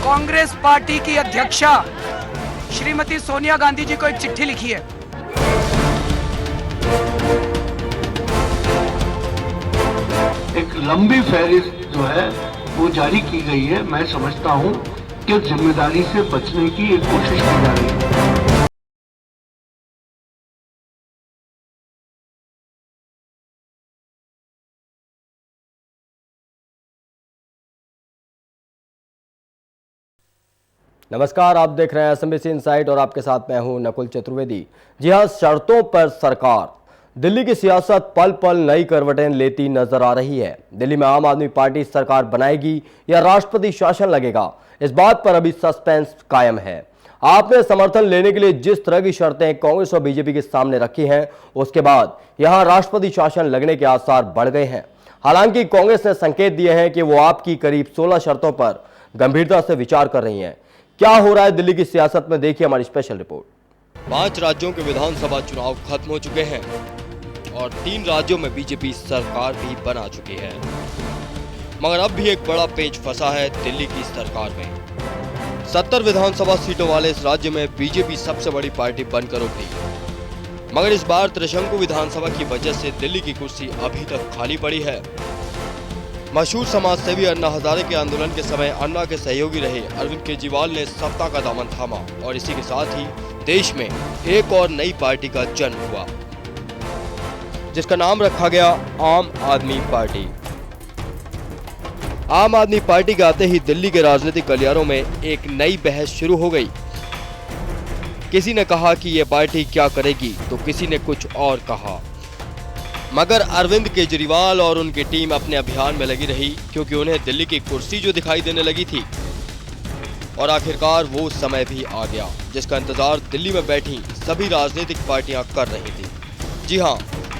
Congress party की अध्यक्षा श्रीमती सोनिया गांधी जी को एक चिट्ठी लिखी है। एक लंबी फहरिस्त जो है वो जारी की गई है। मैं समझता हूं कि जिम्मेदारी से बचने की एक कोशिश की जा रही है। नमस्कार, आप देख रहे हैं एसएमबीसी इनसाइट और आपके साथ मैं हूं नकुल चतुर्वेदी। जी हां, शर्तों पर सरकार। दिल्ली की सियासत पल पल नई करवटें लेती नजर आ रही है। दिल्ली में आम आदमी पार्टी सरकार बनाएगी या राष्ट्रपति शासन लगेगा, इस बात पर अभी सस्पेंस कायम है। आपने समर्थन लेने के लिए जिस तरह की शर्तें कांग्रेस और बीजेपी के सामने रखी हैं, उसके बाद यहां राष्ट्रपति शासन लगने के आसार बढ़ गए हैं। हालांकि कांग्रेस ने संकेत दिए हैं कि वो आपकी करीब 16 शर्तों पर गंभीरता से विचार कर रही है। क्या हो रहा है दिल्ली की सियासत में, देखिए हमारी स्पेशल रिपोर्ट। 5 राज्यों के विधानसभा चुनाव खत्म हो चुके हैं और 3 राज्यों में बीजेपी सरकार भी बना चुकी है, मगर अब भी एक बड़ा पेच फंसा है दिल्ली की सरकार में। 70 विधानसभा सीटों वाले इस राज्य में बीजेपी सबसे बड़ी पार्टी बनकर उभरी, मगर इस बार त्रिशंकु विधानसभा की वजह से दिल्ली की कुर्सी अभी तक खाली पड़ी है। मशहूर समाज सेवी अन्ना हजारे के आंदोलन के समय अन्ना के सहयोगी रहे अरविंद केजरीवाल ने सत्ता का दामन थामा और इसी के साथ ही देश में एक और नई पार्टी का जन्म हुआ, जिसका नाम रखा गया आम आदमी पार्टी। आम आदमी पार्टी के आते ही दिल्ली के राजनीतिक गलियारों में एक नई बहस शुरू हो गई। किसी ने कहा कि यह पार्टी क्या करेगी तो किसी ने कुछ और कहा, मगर अरविंद केजरीवाल और उनकी टीम अपने अभियान में लगी रही, क्योंकि उन्हें दिल्ली की कुर्सी जो दिखाई देने लगी थी। और आखिरकार वो समय भी आ गया जिसका इंतजार दिल्ली में बैठी सभी राजनीतिक पार्टियां कर रही थी। जी हां,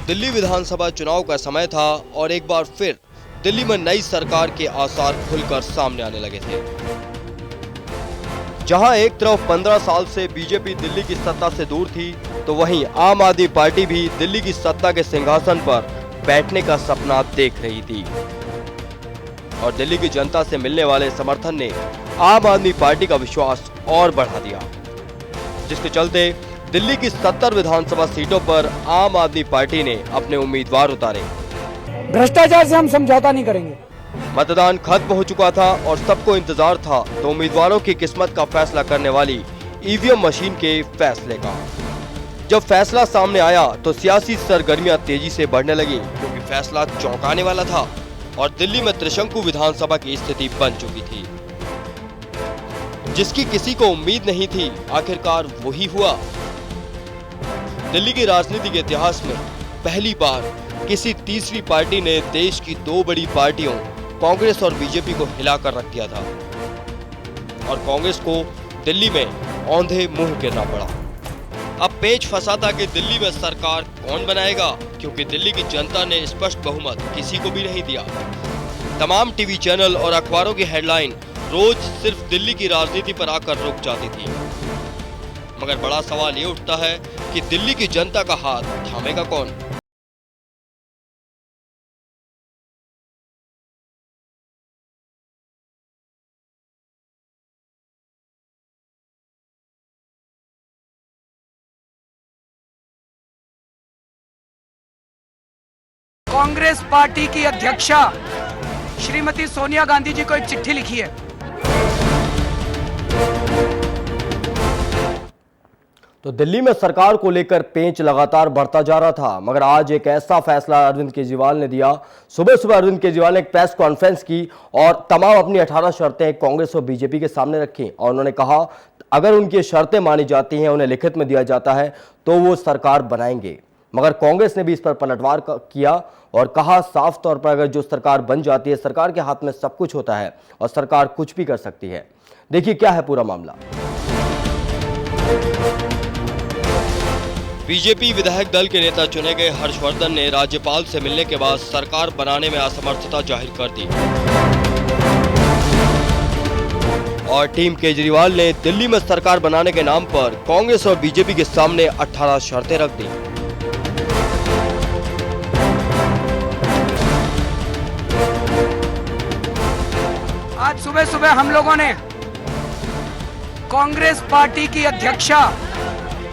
दिल्ली विधानसभा चुनाव का समय था और एक बार फिर दिल्ली में नई सरकार के आसार खुलकर सामने आने लगे थे। जहां एक तरफ 15 साल से बीजेपी दिल्ली की सत्ता से दूर थी, तो वहीं आम आदमी पार्टी भी दिल्ली की सत्ता के सिंहासन पर बैठने का सपना देख रही थी। और दिल्ली की जनता से मिलने वाले समर्थन ने आम आदमी पार्टी का विश्वास और बढ़ा दिया, जिसके चलते दिल्ली की 70 विधानसभा सीटों पर आम आदमी पार्टी ने अपने उम्मीदवार उतारे। भ्रष्टाचार से हम समझौता नहीं करेंगे। मतदान खत्म हो चुका था और सबको इंतजार था तो उम्मीदवारों की किस्मत का फैसला करने वाली ईवीएम मशीन के फैसले का। जब फैसला सामने आया तो सियासी सरगर्मियां तेजी से बढ़ने लगी, क्योंकि फैसला चौंकाने वाला था और दिल्ली में त्रिशंकु विधानसभा की स्थिति बन चुकी थी, जिसकी किसी को उम्मीद नहीं थी। आखिरकार वही हुआ। दिल्ली के राजनीतिक इतिहास में पहली बार किसी तीसरी पार्टी ने देश की 2 बड़ी पार्टियों कांग्रेस और बीजेपी को हिलाकर रख दिया था और कांग्रेस को दिल्ली में औंधे मुंह गिरना पड़ा। अब पेच फंसा था कि दिल्ली में सरकार कौन बनाएगा, क्योंकि दिल्ली की जनता ने स्पष्ट बहुमत किसी को भी नहीं दिया। तमाम टीवी चैनल और अखबारों की हेडलाइन रोज सिर्फ दिल्ली की राजनीति पर आकर रुक जाती थी, मगर बड़ा सवाल ये उठता है कि दिल्ली की जनता का हाथ थामेगा कौन। कांग्रेस पार्टी की अध्यक्षा श्रीमती सोनिया गांधी जी को एक चिट्ठी लिखी है। तो दिल्ली में सरकार को लेकर पेंच लगातार बढ़ता जा रहा था, मगर आज एक ऐसा फैसला अरविंद केजरीवाल ने दिया। सुबह सुबह अरविंद केजरीवाल ने एक प्रेस कॉन्फ्रेंस की और तमाम अपनी 18 शर्तें कांग्रेस और बीजेपी के सामने रखी और उन्होंने कहा अगर उनकी शर्तें मानी जाती हैं, उन्हें लिखित में दिया जाता है, तो वो सरकार बनाएंगे। मगर कांग्रेस ने भी इस पर पलटवार किया और कहा साफ तौर पर अगर जो सरकार बन जाती है, सरकार के हाथ में सब कुछ होता है और सरकार कुछ भी कर सकती है। देखिए क्या है पूरा मामला। बीजेपी विधायक दल के नेता चुने गए हर्षवर्धन ने राज्यपाल से मिलने के बाद सरकार बनाने में असमर्थता जाहिर कर दी और टीम केजरीवाल ने दिल्ली में सरकार बनाने के नाम पर कांग्रेस और बीजेपी के सामने 18 शर्तें रख दी। आज सुबह सुबह हम लोगों ने कांग्रेस पार्टी की अध्यक्षा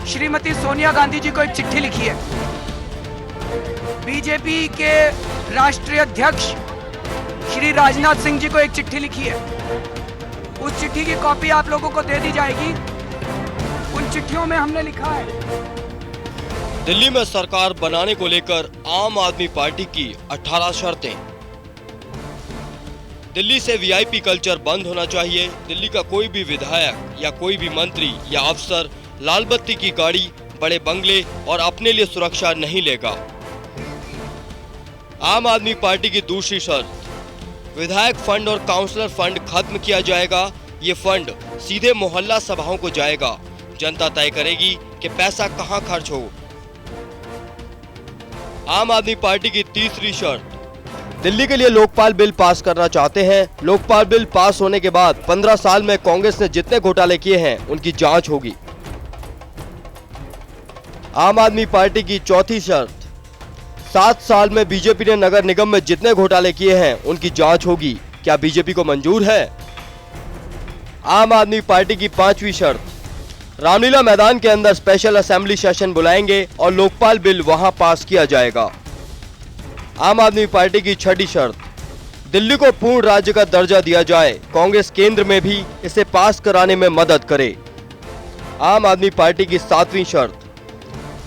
श्रीमती सोनिया गांधी जी को एक चिट्ठी लिखी है। बीजेपी के राष्ट्रीय अध्यक्ष श्री राजनाथ सिंह जी को एक चिट्ठी लिखी है। उस चिट्ठी की कॉपी आप लोगों को दे दी जाएगी। उन चिट्ठियों में हमने लिखा है, दिल्ली में सरकार बनाने को लेकर आम आदमी पार्टी की 18 शर्तें। दिल्ली से वीआईपी कल्चर बंद होना चाहिए। दिल्ली का कोई भी विधायक या कोई भी मंत्री या अफसर लाल बत्ती की गाड़ी, बड़े बंगले और अपने लिए सुरक्षा नहीं लेगा। आम आदमी पार्टी की दूसरी शर्त, विधायक फंड और काउंसलर फंड खत्म किया जाएगा। ये फंड सीधे मोहल्ला सभाओं को जाएगा। जनता तय करेगी कि पैसा कहां खर्च हो। आम आदमी पार्टी की तीसरी शर्त, दिल्ली के लिए लोकपाल बिल पास करना चाहते हैं। लोकपाल बिल पास होने के बाद 15 साल में कांग्रेस ने जितने घोटाले किए हैं उनकी जांच होगी। आम आदमी पार्टी की चौथी शर्त, 7 साल में बीजेपी ने नगर निगम में जितने घोटाले किए हैं उनकी जांच होगी। क्या बीजेपी को मंजूर है? आम आदमी पार्टी की पांचवी शर्त, रामलीला मैदान के अंदर स्पेशल असेंबली सेशन बुलाएंगे और लोकपाल बिल वहां पास किया जाएगा। आम आदमी पार्टी की छठी शर्त, दिल्ली को पूर्ण राज्य का दर्जा दिया जाए। कांग्रेस केंद्र में भी इसे पास कराने में मदद करे। आम आदमी पार्टी की सातवीं शर्त,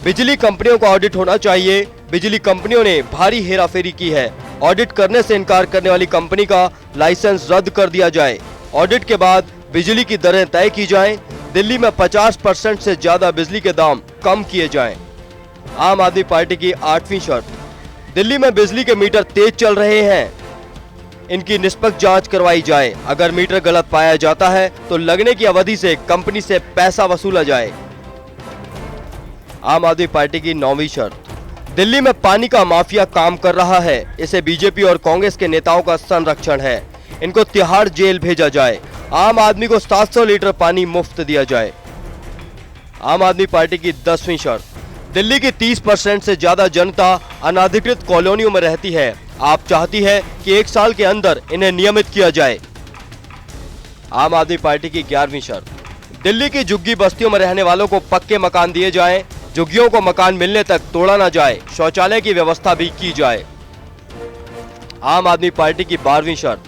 बिजली कंपनियों का ऑडिट होना चाहिए। बिजली कंपनियों ने भारी हेराफेरी की है। ऑडिट करने से इनकार करने वाली कंपनी का लाइसेंस रद्द कर दिया जाए। ऑडिट के बाद बिजली की दरें तय की जाएं। दिल्ली में 50% से ज्यादा बिजली के दाम कम किए जाएं। आम आदमी पार्टी की आठवीं शर्त, दिल्ली में बिजली के मीटर तेज चल रहे हैं, इनकी निष्पक्ष जांच करवाई जाए। अगर मीटर गलत पाया जाता है तो लगने की अवधि से कंपनी से पैसा वसूला जाए। आम आदमी पार्टी की नौवीं शर्त, दिल्ली में पानी का माफिया काम कर रहा है। इसे बीजेपी और कांग्रेस के नेताओं का संरक्षण है। इनको तिहाड़ जेल भेजा जाए। आम आदमी को 700 लीटर पानी मुफ्त दिया जाए। आम आदमी पार्टी की 10वीं शर्त, दिल्ली की 30% से ज्यादा जनता अनाधिकृत कॉलोनियों में रहती है। आप चाहती है कि 1 साल के अंदर इन्हें नियमित किया जाए। आम आदमी पार्टी की 11वीं शर्त, दिल्ली की झुग्गी बस्तियों में रहने वालों को पक्के मकान दिए जाएं। झुग्गियों को मकान मिलने तक तोड़ा ना जाए। शौचालय की व्यवस्था भी की जाए। आम आदमी पार्टी की 12वीं शर्त,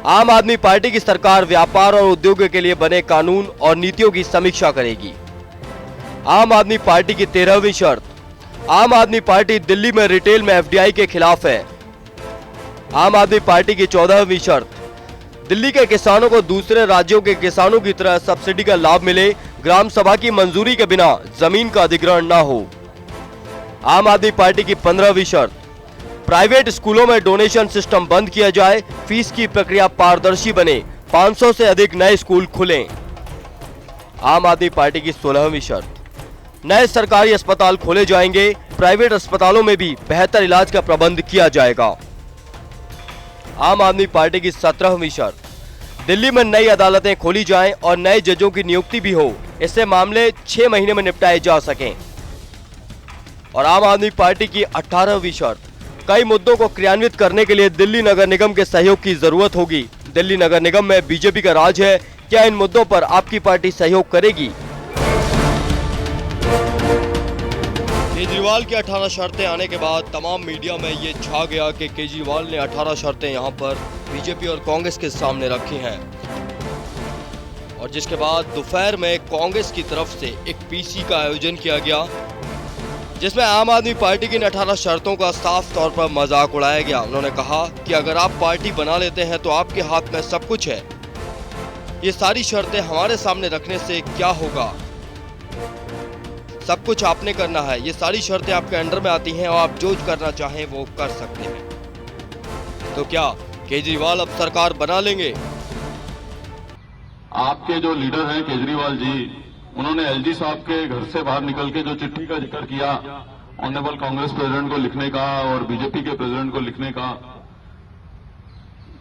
आम आदमी पार्टी की सरकार व्यापार और उद्योग के लिए बने कानून और नीतियों की समीक्षा करेगी। आम आदमी पार्टी की 13वीं शर्त, आम आदमी पार्टी दिल्ली में रिटेल में एफडीआई के खिलाफ है। आम आदमी पार्टी की 14वीं शर्त, दिल्ली के किसानों को दूसरे राज्यों के किसानों की तरह सब्सिडी का लाभ मिले। ग्राम सभा की मंजूरी के बिना जमीन का अधिग्रहण न हो। आम आदमी पार्टी की 15वीं शर्त, प्राइवेट स्कूलों में डोनेशन सिस्टम बंद किया जाए। फीस की प्रक्रिया पारदर्शी बने। 500 से अधिक नए स्कूल खुलें। आम आदमी पार्टी की 16वीं शर्त, नए सरकारी अस्पताल खोले जाएंगे। प्राइवेट अस्पतालों में भी बेहतर इलाज का प्रबंध किया जाएगा। आम आदमी पार्टी की 17वीं शर्त, दिल्ली में नई अदालतें खोली जाएं और नए जजों की नियुक्ति भी हो। इससे मामले 6 महीने में निपटाए जा सकें। और आम आदमी पार्टी की 18वीं शर्त, कई मुद्दों को क्रियान्वित करने के लिए दिल्ली नगर निगम के सहयोग की जरूरत होगी। दिल्ली नगर निगम में बीजेपी का राज है। क्या इन मुद्दों पर आपकी पार्टी सहयोग करेगी? केजरीवाल की 18 शर्तें आने के बाद तमाम मीडिया में ये छा गया कि केजरीवाल ने 18 शर्तें यहां पर बीजेपी और कांग्रेस के सामने रखी हैं। और जिसके बाद दोपहर में कांग्रेस की तरफ से एक पीसी का आयोजन किया गया, जिसमें आम आदमी पार्टी की इन 18 शर्तों का साफ तौर पर मजाक उड़ाया गया। उन्होंने कहा कि अगर आप पार्टी बना लेते हैं तो आपके हाथ में सब कुछ है। ये सारी शर्तें हमारे सामने रखने से क्या होगा? सब कुछ आपने करना है। ये सारी शर्तें आपके अंडर में आती हैं और आप जो करना चाहें वो कर सकते हैं। तो क्या केजरीवाल अब सरकार बना लेंगे? आपके जो लीडर हैं केजरीवाल जी, उन्होंने एलजी साहब के घर से बाहर निकल के जो चिट्ठी का जिक्र किया ऑनरेबल कांग्रेस प्रेसिडेंट को लिखने का और बीजेपी के प्रेसिडेंट को लिखने का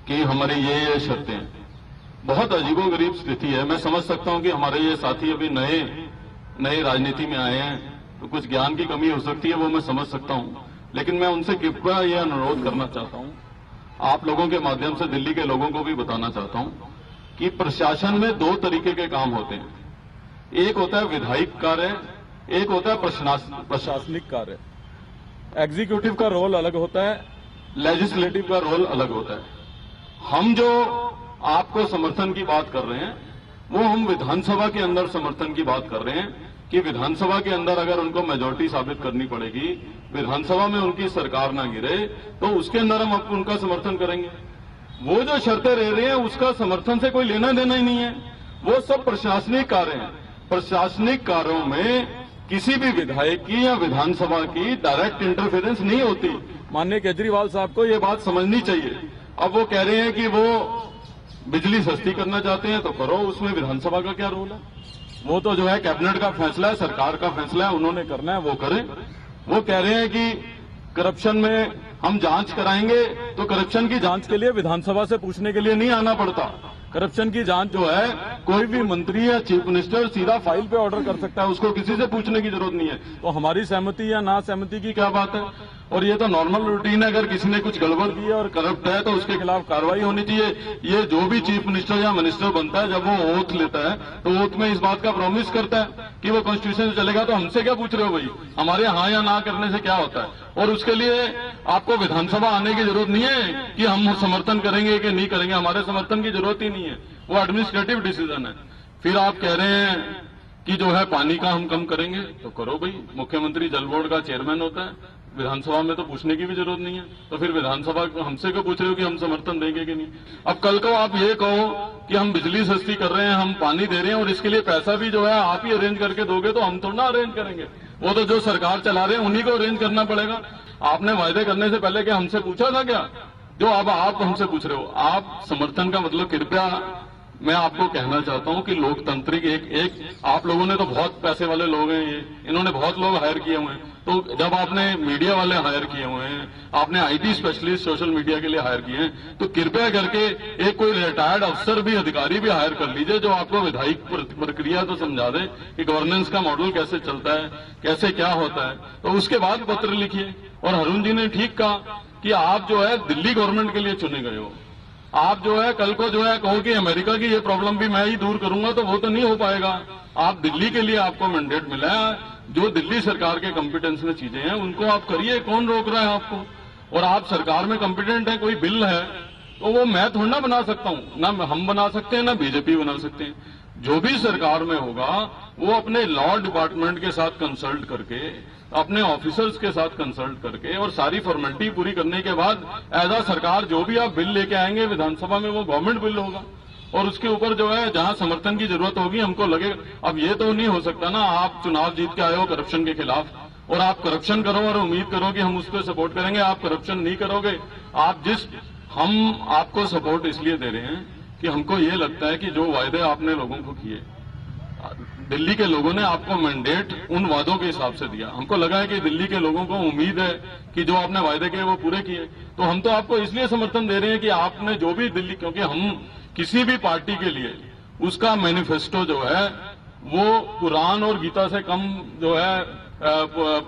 कि हमारी ये शर्तें, बहुत अजीबोगरीब स्थिति है। मैं समझ सकता हूं कि हमारे ये साथी अभी नए राजनीति में आए हैं तो कुछ ज्ञान की कमी हो सकती है, वो मैं समझ सकता हूं। लेकिन मैं उनसे कृपया यह अनुरोध करना चाहता हूं, आप लोगों के माध्यम से दिल्ली के लोगों को भी बताना चाहता हूं कि प्रशासन में दो तरीके के काम होते हैं। एक होता है विधायिक कार्य, एक होता है प्रशासनिक कार्य। एग्जीक्यूटिव का रोल अलग होता है, लेजिस्लेटिव का रोल अलग होता है। हम जो आपको समर्थन की बात कर रहे हैं वो हम विधानसभा के अंदर समर्थन की बात कर रहे हैं कि विधानसभा के अंदर अगर उनको मेजॉरिटी साबित करनी पड़ेगी, विधानसभा में उनकी सरकार ना गिरे, तो उसके अंदर हम उनका समर्थन करेंगे। वो जो शर्तें रह रही हैं उसका समर्थन से कोई लेना देना ही नहीं है, वो सब प्रशासनिक कार्य हैं। प्रशासनिक कार्यों में किसी भी विधायक की या विधानसभा की डायरेक्ट इंटरफेरेंस नहीं होती। माननीय केजरीवाल साहब को ये बात समझनी चाहिए। अब वो कह रहे हैं कि वो बिजली सस्ती करना चाहते हैं तो करो, उसमें विधानसभा का क्या रोल है? वो तो जो है कैबिनेट का फैसला है, सरकार का फैसला है, उन्होंने करना है वो करें। वो कह रहे हैं कि करप्शन में हम जांच कराएंगे, तो करप्शन की जांच के लिए विधानसभा से पूछने के लिए नहीं आना पड़ता। करप्शन की जांच जो है कोई भी मंत्री या चीफ मिनिस्टर सीधा फाइल पे ऑर्डर कर सकता है, उसको किसी से पूछने की जरूरत नहीं है। तो हमारी सहमति या ना सहमति की क्या बात है? और ये तो नॉर्मल रूटीन है, अगर किसी ने कुछ गड़बड़ की है और करप्ट है तो उसके खिलाफ कार्रवाई होनी चाहिए। ये जो भी चीफ मिनिस्टर या मिनिस्टर बनता है, जब वो ओथ लेता है तो ओथ में इस बात का प्रॉमिस करता है कि वो कॉन्स्टिट्यूशन से चलेगा। तो हमसे क्या पूछ रहे हो भाई? हमारे हाँ या ना करने से क्या होता है? और उसके लिए आपको विधानसभा आने की जरूरत नहीं है कि हम समर्थन करेंगे कि नहीं करेंगे, हमारे समर्थन की जरूरत ही नहीं है, वो एडमिनिस्ट्रेटिव डिसीजन है। फिर आप कह रहे हैं कि जो है पानी का हम कम करेंगे, तो करो भाई। मुख्यमंत्री जल बोर्ड का चेयरमैन होता है, विधानसभा में तो पूछने की भी जरूरत नहीं है। तो फिर विधानसभा हमसे क्यों पूछ रहे हो कि हम समर्थन देंगे कि नहीं? अब कल को आप ये कहो कि हम बिजली सस्ती कर रहे हैं, हम पानी दे रहे हैं और इसके लिए पैसा भी जो है आप ही अरेंज करके दोगे, तो हम थोड़ा ना अरेंज करेंगे। वो तो जो सरकार चला रहे हैं उन्हीं को अरेंज करना पड़ेगा। आपने वायदे करने से पहले क्या हमसे पूछा था क्या? जो अब आप हमसे पूछ रहे हो, आप समर्थन का मतलब कृपया मैं आपको कहना चाहता हूं कि लोकतांत्रिक एक आप लोगों ने तो बहुत पैसे वाले लोग हैं, ये इन्होंने बहुत लोग हायर किए हुए हैं। तो जब आपने मीडिया वाले हायर किए हुए हैं, आपने आईटी स्पेशलिस्ट सोशल मीडिया के लिए हायर किए हैं, तो कृपया करके एक कोई रिटायर्ड अफसर भी, अधिकारी भी हायर कर लीजिए जो आपको विधायिक प्रक्रिया तो समझा दे कि गवर्नेंस का मॉडल कैसे चलता है, कैसे क्या होता है। तो उसके बाद पत्र लिखिए। और अरुण जी ने ठीक कहा कि आप जो है दिल्ली गवर्नमेंट के लिए चुने गए हो। आप जो है कल को जो है कहो कि अमेरिका की ये प्रॉब्लम भी मैं ही दूर करूंगा, तो वो तो नहीं हो पाएगा। आप दिल्ली के लिए आपको मैंडेट मिला है, जो दिल्ली सरकार के कॉम्पिटेंस में चीजें हैं उनको आप करिए, कौन रोक रहा है आपको? और आप सरकार में कॉम्पिटेंट है, कोई बिल है तो वो मैं थोड़ा ना बना सकता हूं, ना हम बना सकते हैं ना बीजेपी बना सकते हैं। जो भी सरकार में होगा वो अपने लॉ डिपार्टमेंट के साथ कंसल्ट करके, अपने ऑफिसर्स के साथ कंसल्ट करके और सारी फॉर्मेलिटी पूरी करने के बाद एज आ सरकार जो भी आप बिल लेके आएंगे विधानसभा में वो गवर्नमेंट बिल होगा। और उसके ऊपर जो है जहां समर्थन की जरूरत होगी हमको लगेगा। अब ये तो नहीं हो सकता ना आप चुनाव जीत के आए हो करप्शन के खिलाफ और आप करप्शन करो और उम्मीद करो कि हम उस पर सपोर्ट करेंगे। आप करप्शन नहीं करोगे। हम आपको सपोर्ट इसलिए दे रहे हैं कि हमको ये लगता है कि जो वायदे आपने लोगों को किए, दिल्ली के लोगों ने आपको मैंडेट उन वादों के हिसाब से दिया। हमको लगा है कि दिल्ली के लोगों को उम्मीद है कि जो आपने वायदे किए वो पूरे किए, तो हम तो आपको इसलिए समर्थन दे रहे हैं कि आपने जो भी दिल्ली, क्योंकि हम किसी भी पार्टी के लिए उसका मैनिफेस्टो जो है वो कुरान और गीता से कम जो है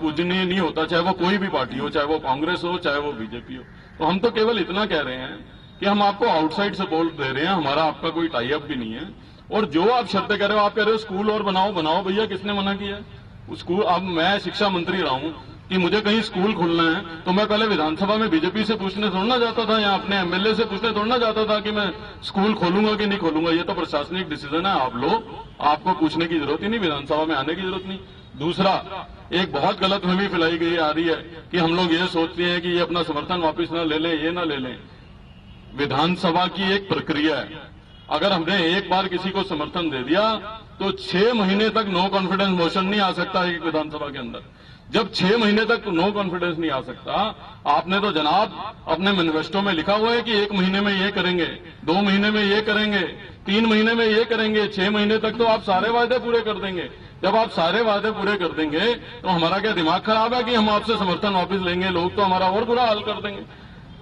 पूजनीय नहीं होता, चाहे वो कोई भी पार्टी हो, चाहे वो कांग्रेस हो, चाहे वो बीजेपी हो। तो हम तो केवल इतना कह रहे हैं कि हम आपको आउटसाइड सपोर्ट दे रहे हैं, हमारा आपका कोई टाई अप भी नहीं है। और जो आप शर्तें कह रहे हो, आप कह रहे हो स्कूल और बनाओ भैया, किसने मना किया? स्कूल, अब मैं शिक्षा मंत्री रहा हूं कि मुझे कहीं स्कूल खोलना है तो मैं पहले विधानसभा में बीजेपी से पूछने थोड़ा ना जाता था या अपने एमएलए से पूछने थोड़ा ना जाता था कि मैं स्कूल खोलूंगा कि नहीं खोलूंगा। ये तो प्रशासनिक डिसीजन है, आप लो, आपको पूछने की जरूरत ही नहीं, विधानसभा में आने की जरूरत नहीं। दूसरा, एक बहुत गलतफहमी फैलाई गई आ रही है कि हम लोग ये सोचते हैं कि ये अपना समर्थन वापस ना ले लें, ये ना ले लें। विधानसभा की एक प्रक्रिया है, अगर हमने एक बार किसी को समर्थन दे दिया तो 6 महीने तक नो कॉन्फिडेंस मोशन नहीं आ सकता है विधानसभा के अंदर। जब 6 महीने तक नो कॉन्फिडेंस नहीं आ सकता, आपने तो जनाब अपने मैनिफेस्टो में लिखा हुआ है कि 1 महीने में ये करेंगे, 2 महीने में ये करेंगे, 3 महीने में ये करेंगे, 6 महीने तक तो आप सारे वायदे पूरे कर देंगे। जब आप सारे वादे पूरे कर देंगे तो हमारा क्या दिमाग खराब है कि हम आपसे समर्थन वापस लेंगे? लोग तो हमारा और बुरा हाल कर देंगे।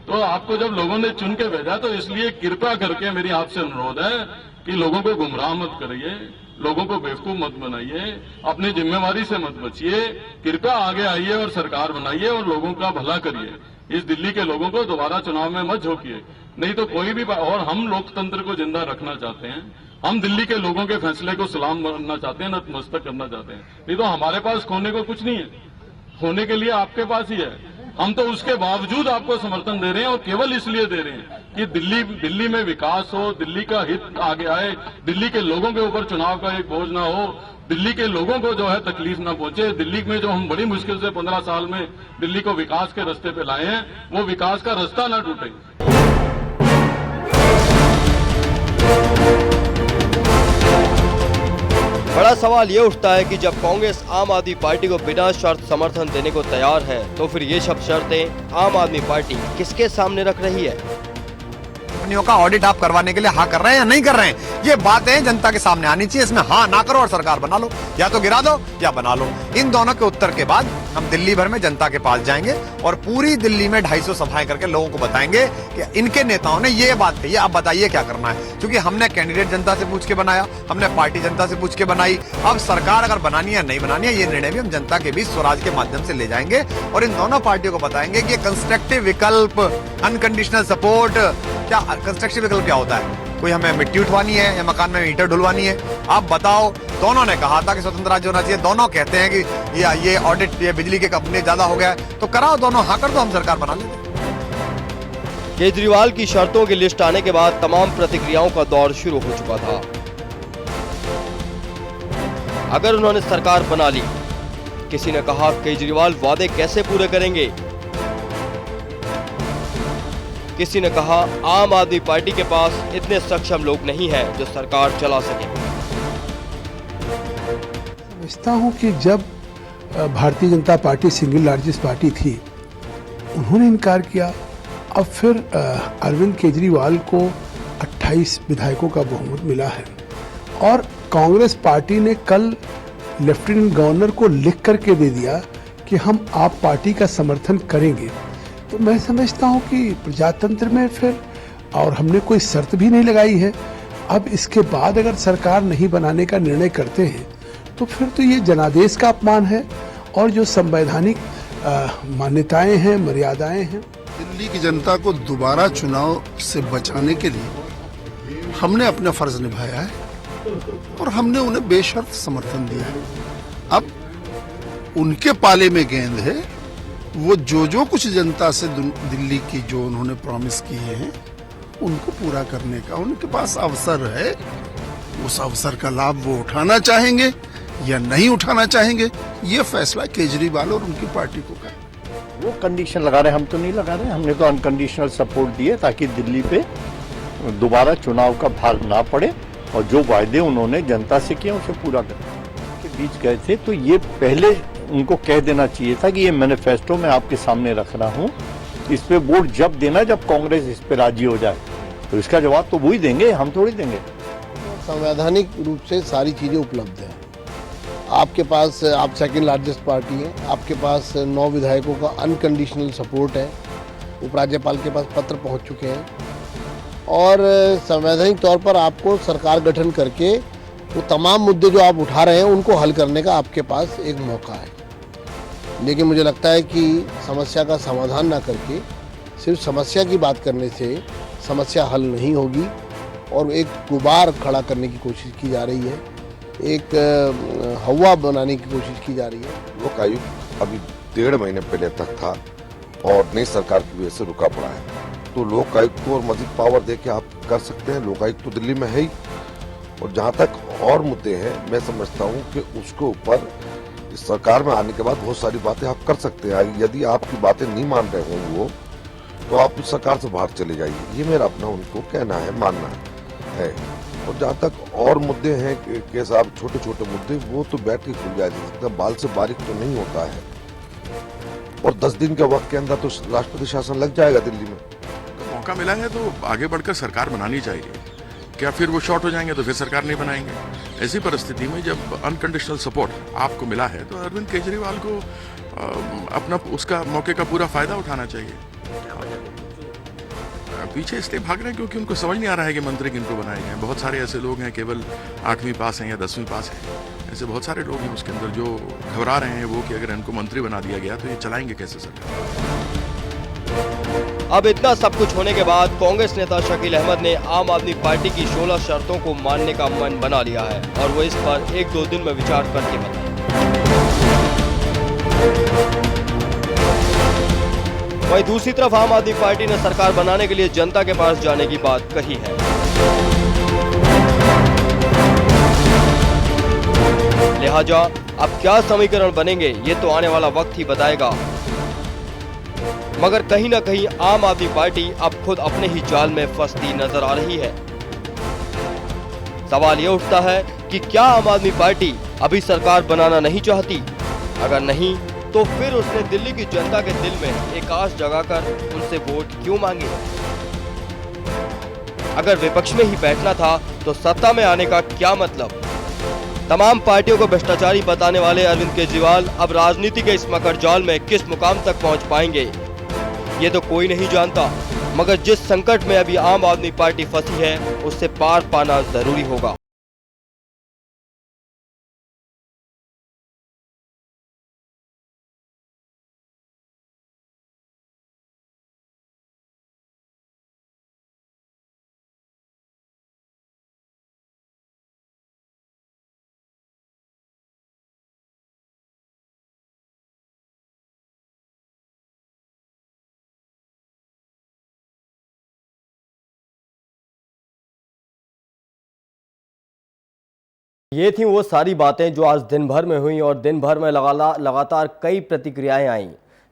तो आपको जब लोगों ने चुन के भेजा, तो इसलिए कृपया करके मेरी आपसे अनुरोध है कि लोगों को गुमराह मत करिए, लोगों को बेवकूफ मत बनाइए, अपनी जिम्मेवारी से मत बचिए। कृपया आगे आइए और सरकार बनाइए और लोगों का भला करिए। इस दिल्ली के लोगों को दोबारा चुनाव में मत झोंकिए। नहीं तो कोई भी और हम लोकतंत्र को जिंदा रखना चाहते हैं, हम दिल्ली के लोगों के फैसले को सलाम करना चाहते हैं, नतमस्तक करना चाहते हैं। नहीं तो हमारे पास खोने को कुछ नहीं है, खोने के लिए आपके पास ही है। हम तो उसके बावजूद आपको समर्थन दे रहे हैं और केवल इसलिए दे रहे हैं कि दिल्ली में विकास हो, दिल्ली का हित आगे आए, दिल्ली के लोगों के ऊपर चुनाव का एक बोझ ना हो, दिल्ली के लोगों को जो है तकलीफ ना पहुंचे। दिल्ली में जो हम बड़ी मुश्किल से 15 साल में दिल्ली को विकास के रास्ते पे लाए हैं, वो विकास का रास्ता ना टूटे। बड़ा सवाल ये उठता है कि जब कांग्रेस आम आदमी पार्टी को बिना शर्त समर्थन देने को तैयार है, तो फिर ये सब शर्तें आम आदमी पार्टी किसके सामने रख रही है? कंपनियों का ऑडिट आप करवाने के लिए हाँ कर रहे हैं या नहीं कर रहे हैं, ये बातें जनता के सामने आनी चाहिए। इसमें हाँ ना करो और सरकार बना लो, या तो गिरा दो या बना लो। इन दोनों के उत्तर के बाद हम दिल्ली भर में जनता के पास जाएंगे और पूरी दिल्ली में 250 सभाएं करके लोगों को बताएंगे कि इनके नेताओं ने ये बात कही है, आप बताइए क्या करना है। क्योंकि हमने कैंडिडेट जनता से पूछ के बनाया, हमने पार्टी जनता से पूछ के बनाई। अब सरकार अगर बनानी है नहीं बनानी है, ये निर्णय भी हम जनता के बीच स्वराज के माध्यम से ले जाएंगे और इन दोनों पार्टियों को बताएंगे कि कंस्ट्रक्टिव विकल्प, अनकंडीशनल सपोर्ट, क्या कंस्ट्रक्टिव विकल्प क्या होता है। कोई हमें मिट्टी उठवानी है या मकान में ईंटें ढुलवानी है, आप बताओ। दोनों ने कहा था कि स्वतंत्र राज्य होना चाहिए, दोनों कहते हैं कि ये ऑडिट, ये बिजली के कंपनी ज्यादा हो गया है, तो कराओ दोनों, हाँ कर दो, हम सरकार बना लेंगे। केजरीवाल की शर्तों की लिस्ट आने के बाद तमाम प्रतिक्रियाओं का दौर शुरू हो चुका था। अगर उन्होंने सरकार बना ली, किसी ने कहा केजरीवाल वादे कैसे पूरे करेंगे, किसी ने कहा आम आदमी पार्टी के पास इतने सक्षम लोग नहीं हैं जो सरकार चला सके। समझता हूं कि जब Bharatiya Janata party single largest party थी, उन्होंने इनकार किया। अब फिर अरविंद केजरीवाल को 28 विधायकों का बहुमत मिला है और कांग्रेस पार्टी ने कल लेफ्टिनेंट गवर्नर को लिख करके दे दिया कि हम आप पार्टी का समर्थन करेंगे। तो मैं समझता हूं कि प्रजातंत्र में फिर, और हमने कोई शर्त भी नहीं लगाई है, अब इसके बाद अगर सरकार नहीं बनाने का निर्णय करते हैं तो फिर तो ये जनादेश का अपमान है और जो संवैधानिक मान्यताएं हैं, मर्यादाएं हैं। दिल्ली की जनता को दोबारा चुनाव से बचाने के लिए हमने अपना फर्ज निभाया है और हमने उन्हें बेशर्त समर्थन दिया है। अब उनके पाले में गेंद है, वो जो कुछ जनता से दिल्ली की जो उन्होंने प्रॉमिस किए हैं उनको पूरा करने का उनके पास अवसर है। उस अवसर का लाभ वो उठाना चाहेंगे या नहीं उठाना चाहेंगे, ये फैसला केजरीवाल और उनकी पार्टी को करना। वो कंडीशन लगा रहे, हम तो नहीं लगा रहे। हमने तो अनकंडीशनल सपोर्ट दिए ताकि दिल्ली पे दोबारा चुनाव का भार ना पड़े और जो वायदे उन्होंने जनता से किए उसे पूरा करने के बीच गए थे। तो ये पहले उनको कह देना चाहिए था कि ये मैनिफेस्टो में आपके सामने रख रहा हूँ, इस पे वोट जब देना जब कांग्रेस इस पे राजी हो जाए, तो इसका जवाब तो वही देंगे, हम थोड़ी देंगे। संवैधानिक रूप से सारी चीज़ें उपलब्ध हैं। आपके पास, आप सेकंड लार्जेस्ट पार्टी हैं, आपके पास 9 विधायकों का अनकंडीशनल सपोर्ट है, उपराज्यपाल के पास पत्र पहुंच चुके हैं और संवैधानिक तौर पर आपको सरकार गठन करके वो तमाम मुद्दे जो आप उठा रहे हैं उनको हल करने का आपके पास एक मौका है। लेकिन मुझे लगता है कि समस्या का समाधान ना करके सिर्फ समस्या की बात करने से समस्या हल नहीं होगी और एक गुबार खड़ा करने की कोशिश की जा रही है, एक हवा बनाने की कोशिश की जा रही है। लोक आयुक्त अभी 1.5 महीने पहले तक था और नई सरकार की वजह से रुका पड़ा है, तो लोक आयुक्त को और मजीद पावर दे के आप कर सकते हैं। लोक आयुक्त तो दिल्ली में है ही, और जहां तक और मुद्दे हैं, मैं समझता हूं कि उसके ऊपर इस सरकार में आने के बाद बहुत सारी बातें आप कर सकते हैं। यदि आपकी बातें नहीं मान रहे हों वो, तो आप उस सरकार से बाहर चले जाइए, ये मेरा अपना उनको कहना है, मानना है। और जहाँ तक और मुद्दे हैं कि साहब छोटे छोटे मुद्दे, वो तो बैठ के खुल जा सकता, बाल से बारीक तो नहीं होता है। और 10 दिन के वक्त के अंदर तो राष्ट्रपति शासन लग जाएगा दिल्ली में। मौका मिला है तो आगे बढ़कर सरकार बनानी चाहिए। क्या फिर वो शॉर्ट हो जाएंगे तो फिर सरकार नहीं बनाएंगे? ऐसी परिस्थिति में जब अनकंडीशनल सपोर्ट आपको मिला है तो अरविंद केजरीवाल को अपना उसका मौके का पूरा फायदा उठाना चाहिए। पीछे इसलिए भाग रहे हैं क्योंकि उनको समझ नहीं आ रहा है कि मंत्री किनको बनाए गए हैं। बहुत सारे ऐसे लोग हैं केवल 8वीं पास हैं या 10वीं पास हैं, ऐसे बहुत सारे लोग हैं उसके अंदर जो घबरा रहे हैं वो कि अगर इनको मंत्री बना दिया गया तो ये चलाएंगे कैसे सरकार। अब इतना सब कुछ होने के बाद कांग्रेस नेता शकील अहमद ने आम आदमी पार्टी की 16 शर्तों को मानने का मन बना लिया है और वो इस पर 1-2 दिन में विचार करके बताए। वहीं दूसरी तरफ आम आदमी पार्टी ने सरकार बनाने के लिए जनता के पास जाने की बात कही है। लिहाजा अब क्या समीकरण बनेंगे ये तो आने वाला वक्त ही बताएगा, मगर कहीं ना कहीं आम आदमी पार्टी अब खुद अपने ही जाल में फंसती नजर आ रही है। सवाल ये उठता है कि क्या आम आदमी पार्टी अभी सरकार बनाना नहीं चाहती? अगर नहीं तो फिर उसने दिल्ली की जनता के दिल में एक आस जगाकर उनसे वोट क्यों मांगे? अगर विपक्ष में ही बैठना था तो सत्ता में आने का क्या मतलब? तमाम पार्टियों को भ्रष्टाचारी बताने वाले अरविंद केजरीवाल अब राजनीति के इस मकड़जाल में किस मुकाम तक पहुंच पाएंगे ये तो कोई नहीं जानता, मगर जिस संकट में अभी आम आदमी पार्टी फंसी है उससे पार पाना जरूरी होगा। ये थी वो सारी बातें जो आज दिन भर में हुई और दिन भर में लगातार कई प्रतिक्रियाएं आईं।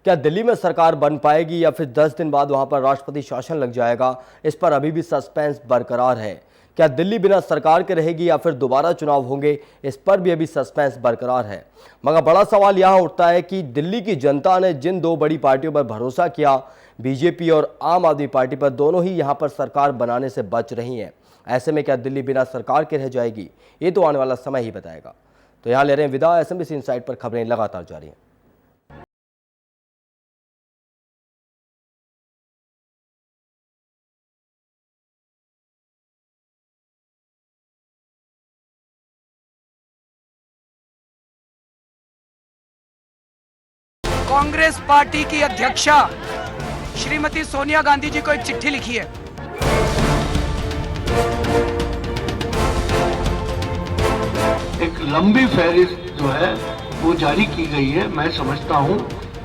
क्या दिल्ली में सरकार बन पाएगी या फिर 10 दिन बाद वहां पर राष्ट्रपति शासन लग जाएगा, इस पर अभी भी सस्पेंस बरकरार है। क्या दिल्ली बिना सरकार के रहेगी या फिर दोबारा चुनाव होंगे, इस पर भी अभी सस्पेंस बरकरार है। मगर बड़ा सवाल यहाँ उठता है कि दिल्ली की जनता ने जिन 2 बड़ी पार्टियों पर भरोसा किया, बीजेपी और आम आदमी पार्टी पर, दोनों ही यहाँ पर सरकार बनाने से बच रही हैं। ऐसे में क्या दिल्ली बिना सरकार के रह जाएगी, ये तो आने वाला समय ही बताएगा। तो यहाँ ले रहे हैं विदा। एसएमबीसी इनसाइट पर खबरें लगातार जारी हैं। कांग्रेस पार्टी की अध्यक्षा श्रीमती सोनिया गांधी जी को एक चिट्ठी लिखी है। एक लंबी फहरिस्त जो है वो जारी की गई है। मैं समझता हूं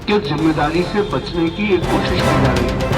कि जिम्मेदारी से बचने की एक कोशिश की जा रही है।